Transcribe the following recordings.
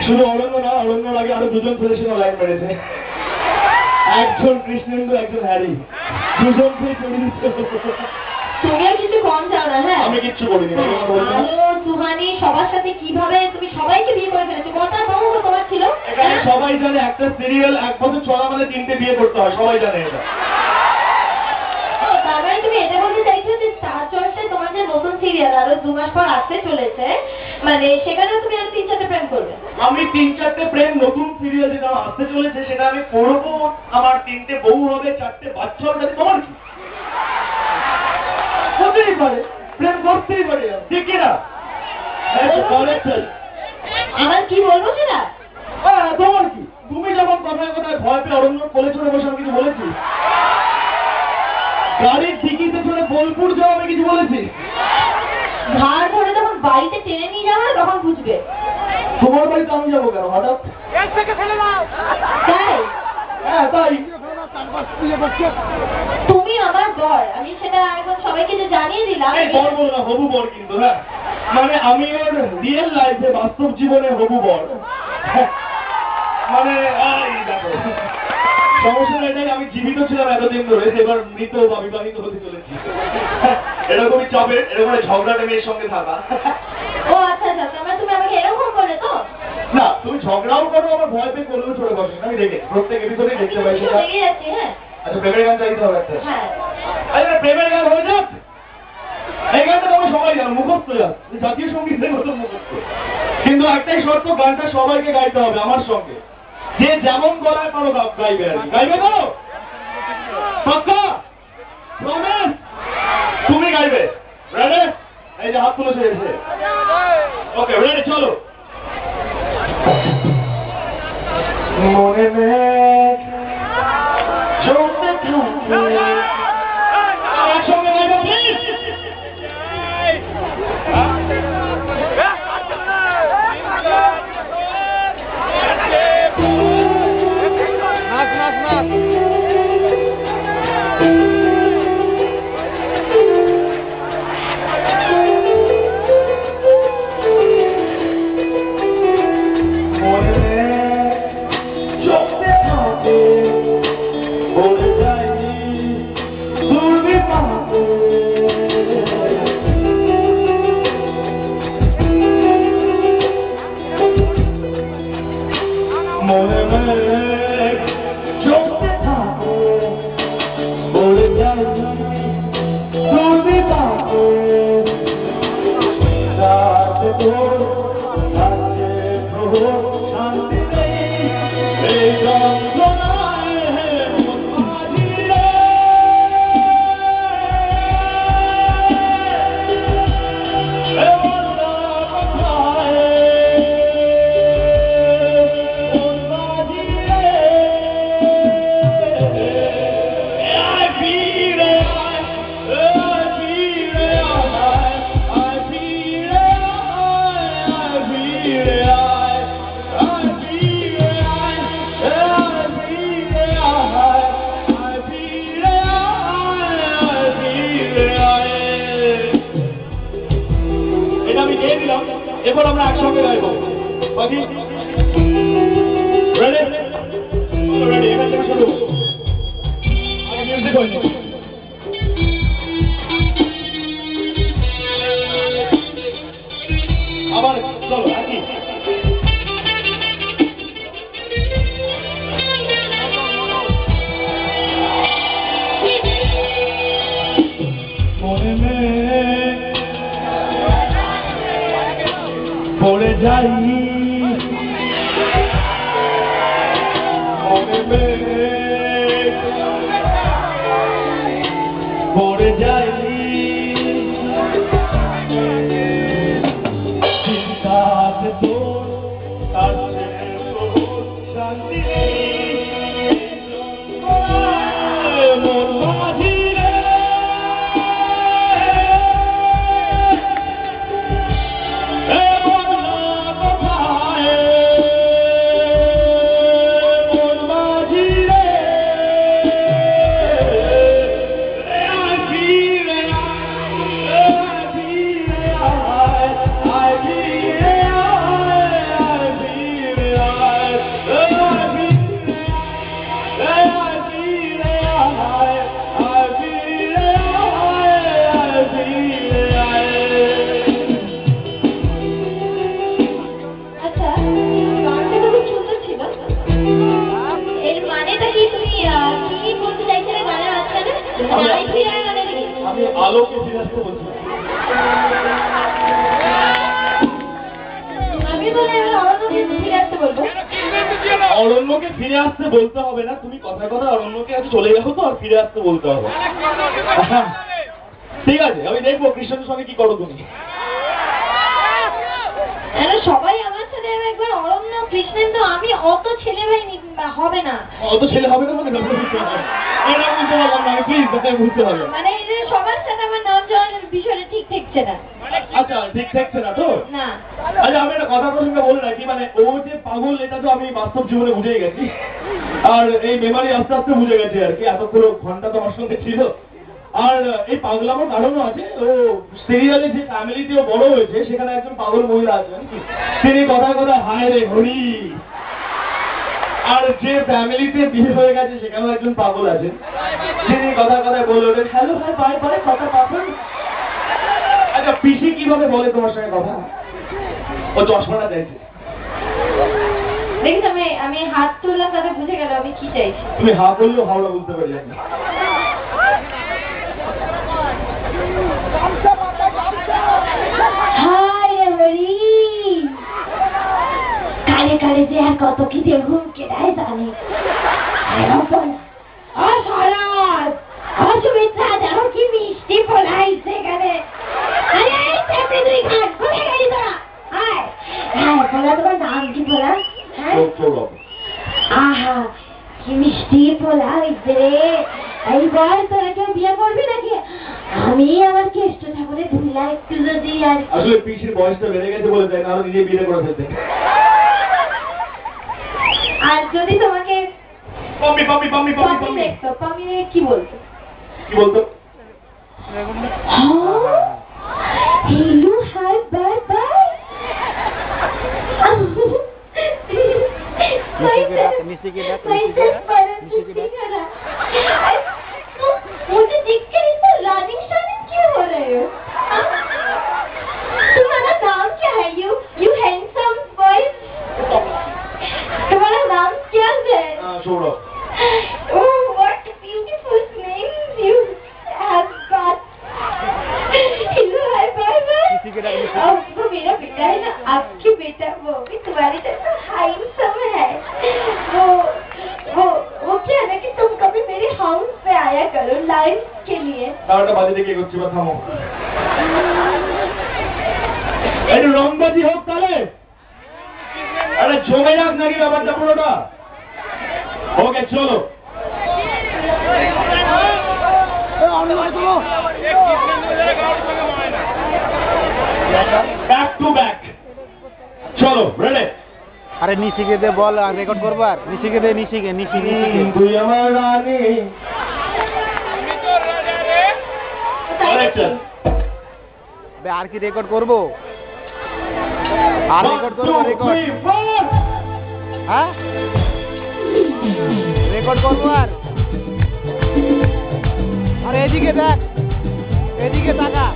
শুধু অরণ্য না, অরণ্যর আগে আরো দুজন ছেলের লাইন মেরেছে, একজন কৃষ্ণেন্দু একজন হ্যারি, দুজনকে চলে দিচ্ছে। তুমি আর কিছু কম চাও না? হ্যাঁ, আমি কিচ্ছু বলিনি। আলো সুহানি সবার সাথে কিভাবে তুমি সবাইকে বিয়ে করে ফেলেছো, কটা বউ তোমার ছিল? এখানে সবাই জানে একটা সিরিয়াল 1 বছর চলা মানে 3টে বিয়ে করতে হয়, সবাই জানে এটা। তার মানে তুমি এটা বলতে চাইছো যে স্টার জলসায় তোমার যে নতুন সিরিয়াল আরো 2 মাস পর আসতে চলেছে, মানে সেখানেও তুমি আরো 3-4টে প্রেম করবে? আমি 3-4টে প্রেম নতুন সিরিয়াল যেটা আসতে চলেছে সেটা আমি করবো, আমার 3টে বউ হবে, 4টে বাচ্চা হবে, তোমার কি? হতেই পারে, প্রেম করতেই পারে, ঠিক না? আমার কি বলবো সেটা? তোমার কি? তুমি যখন কথায় কথায় ভয় পেয়ে অরণ্য কোলে চড়ে বসে আমি কিছু বলেছি? গাড়ির ডিকিতে চড়ে বোলপুর যাও আমি কিছু বলেছি? ঘাড় ধরে যখন বাড়িতে টেনে নিয়ে যাবে তখন বুঝবে। তোমার বাড়িতে আমি যাবো কেন হঠাৎ? তাই? হ্যাঁ তাই। তুমি আমার বর, আমি সেটা এখন সবাইকে যে জানিয়ে দিলাম। বর বল না, হবু বর কিন্তু। হ্যাঁ, মানে আমি ওর রিয়েল লাইফে বাস্তব জীবনে হবু বর। মানে সমস্যা এটাই, আমি জীবিত ছিলাম এতদিন ধরে, এবার মৃত বা বিবাহিত হতে চলেছি। এরকমই চাপে, এরকম ঝগড়াটে মেয়ের সঙ্গে থাকা। ও আচ্ছা আচ্ছা, তাহলে তুমি আমাকে এরকম করলে তো? না, তুমি ঝগড়াও করো, আমার ভয় পেয়ে করলেও চলে বসে। আমি দেখে প্রত্যেক এপিসোডেই দেখতে পাই সেটা। দেখে যাচ্ছি। হ্যাঁ আচ্ছা, প্রেমের গান চাইতে হবে একটা। হ্যাঁ, আরে প্রেমের গান হয়ে যাক। এই গানটা তোমরা সবাই জানো, মুখস্থ যাক, জাতীয় সঙ্গীতের মতো মুখস্থ। কিন্তু একটাই শর্ত, গানটা সবাইকে গাইতে হবে আমার সঙ্গে। যে যেমন গলায় পারো গাইবে আর কি। গাইবে তো? পাক্কা? প্রমিস? তুমি গাইবে? রেডি? এই যে হাত তুলেছে এসে। ওকে, রেডি, চলো। মনে মেঘ জমতে থাকে, একসঙ্গে গাইবে প্লিজ। মনে জমতে থাকে তোর কাছে তোর শান্তি নেই এই যন্ত্রণায় মন মাঝি রে এ মনটা কোথায় মন মাঝি রে আয় ফিরে আয় ফিরে আয় আয় ফিরে আয় ফিরে আয় আয় ফিরে আয় আয় ফিরে আয় আয় ফিরে আয় ফিরে আয় এটা আমি গেয়ে দিলাম এবার আমরা একসঙ্গে গাইবো বাকি রেডি রেডি এখান থেকে শুরু আগে মিউজিক হয়নি আবার চলো একই মনে পড়ে যাই মনে পড়ে যাই চিন্তাতে তোর কাছে তোর শান্তি নেই মন মাঝি রে এ মনটা কোথায় মন মাঝি রে আয় ফিরে আয় ফিরে আয় আয় ফিরে আয় ফিরে আয় আচ্ছা গানটা তো খুব সুন্দর ছিল এর মানেটা কি তুমি কি বলতে চাইছিলে গানের মাঝখানে আয় ফিরে আয় মানে কি আমি আলোকে ফিরে আসতে বলছি আমি বলে এবার অরণ্যকে ফিরে আসতে বলবো অরণ্যকে ফিরে আসতে বলতে হবে না তুমি কথায় কথা অরণ্যকে আজ চলে যাবো তো আর ফিরে আসতে বলতে হবে ঠিক আছে আমি দেখবো কৃষ্ণের সঙ্গে কি করো তুমি সবাই আমার সাথে একবার অরণ্য কৃষ্ণেন্দু আমি অত ছেলে ভাই হবে না অত ছেলে হবে না মানে ব্যাপারটা বুঝতে হবে এটা বুঝতে পারলাম না প্লিজ ব্যাপারটা বুঝতে হবে মানে এই যে সবার সাথে আমার নাম জড়ানোর বিষয়টা ঠিক থাকছে না আচ্ছা ঠিক থাকছে না তো না আচ্ছা আমি একটা কথা প্রসঙ্গে বলে রাখি মানে ও যে পাগল এটা তো আমি বাস্তব জীবনে বুঝেই গেছি আর এই মেমারি আস্তে আস্তে বুঝে গেছে আর কি এতগুলো ঘন্টা তো আমার সঙ্গে ছিল আর এই পাগলামোর কারণও আছে ও সিরিয়ালে যে ফ্যামিলিতেও বড় হয়েছে সেখানে একজন পাগল মহিলা আছেন তিনি কথায় কথায় হায় রে হরি আর যে ফ্যামিলিতে বিয়ে হয়ে গেছে সেখানেও একজন পাগল আছেন তিনি কথায় কথায় বলে ওঠেন হ্যালো হাই বাই বাই কথা পাবেন আচ্ছা পিসি কিভাবে বলে তোমার সঙ্গে কথা ও চশমাটা চাইছে দেখিস আমি হাত তুললাম তাতে বুঝে গেল আমি কি চাইছি তুমি হা বললেও হাওড়া বুঝতে পারি না হায় হরি কালে কালে যে আর কত কি যে ঘুম কেড়ায় জানে সুমিত্রা দেখো কি মিষ্টি ফলাইছে এখানে আরে তুই ঘাট ঘুরে গেলি তোরা হায় হ্যাঁ বলা তোমার নাম কি বলা হ্যাঁ আহা কি মিষ্টি ফলাইছে রে এইবার তোরা কেউ বিয়ে করবি নাকি আমি আমার কেষ্ট ঠাকুরের ধুলা একটু যদি আর আসলে পিসির বয়সটা বেড়ে গেছে বলে তাই না আরো নিজে বিয়ে করে ফেলতে আর যদি তোমাকে পাম্মি পাম্মি পাম্মি পাম্মি পাম্মি দেখতো পাম্মি কি বলতো কি বলতো হ্যালো হাই বাই বাই मुझे देखकर इतना लानिंग शानिंग क्यों हो रहे हो तुम्हारा नाम क्या है यू हैंडसम बॉय तुम्हारा नाम क्या है Sourav Oh, what beautiful names you have got. Hello, hi, bye, bye. Oh, वो मेरा बेटा लगा है ना आपकी बेटा वो भी तुम्हारी जैसा हैंडसम है। वो क्या है ना कि तुम कभी मेरे हाउस पे आया करो लंच के लिए। তারটা বাজে দেখে করছি বা থামো একটু রংবাজি হোক তাহলে আরে জমে যাক নাকি ব্যাপারটা পুরোটা ওকে চলো ব্যাক টু ব্যাক চলো রেডি আরে নিশিকে দে বল রেকর্ড করবার নিশিকে দে নিশিকে তুই আমার রানী আর কি রেকর্ড করবো আর রেকর্ড করবো রেকর্ড হ্যাঁ রেকর্ড করবো আর এদিকে দেখ এদিকে তাকা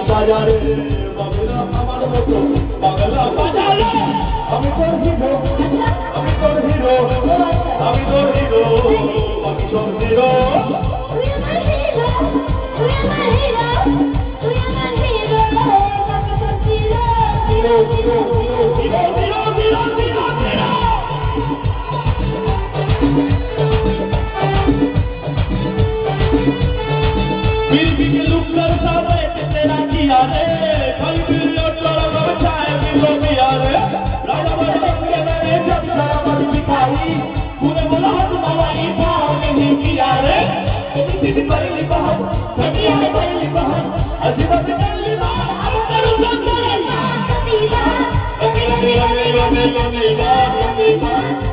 বাজারে বাংলা আমার মতো বাংলা বাজারে আমি তোর হিরো আমি তোর হিরো আমি তোর হিরো আমি তোর হিরো তুই আমার হিরো তুই আমার হিরো তুই আমার হিরো বাবা তোর hero hero hero hero hero hero hero hero बीबी के लुक कर सावे तेरा किया रे कल वीडियो चला कर चाय बिलो पिया रे राजा बड़ा के मेरे जब सारा बड़ दिखाई पूरे बोला तू मलाई भाव नहीं किया रे इतनी बड़ी बात सभी है बड़ी बात अजीब से बड़ी बात अब करो करे ना कबीरा कबीरा कबीरा कबीरा कबीरा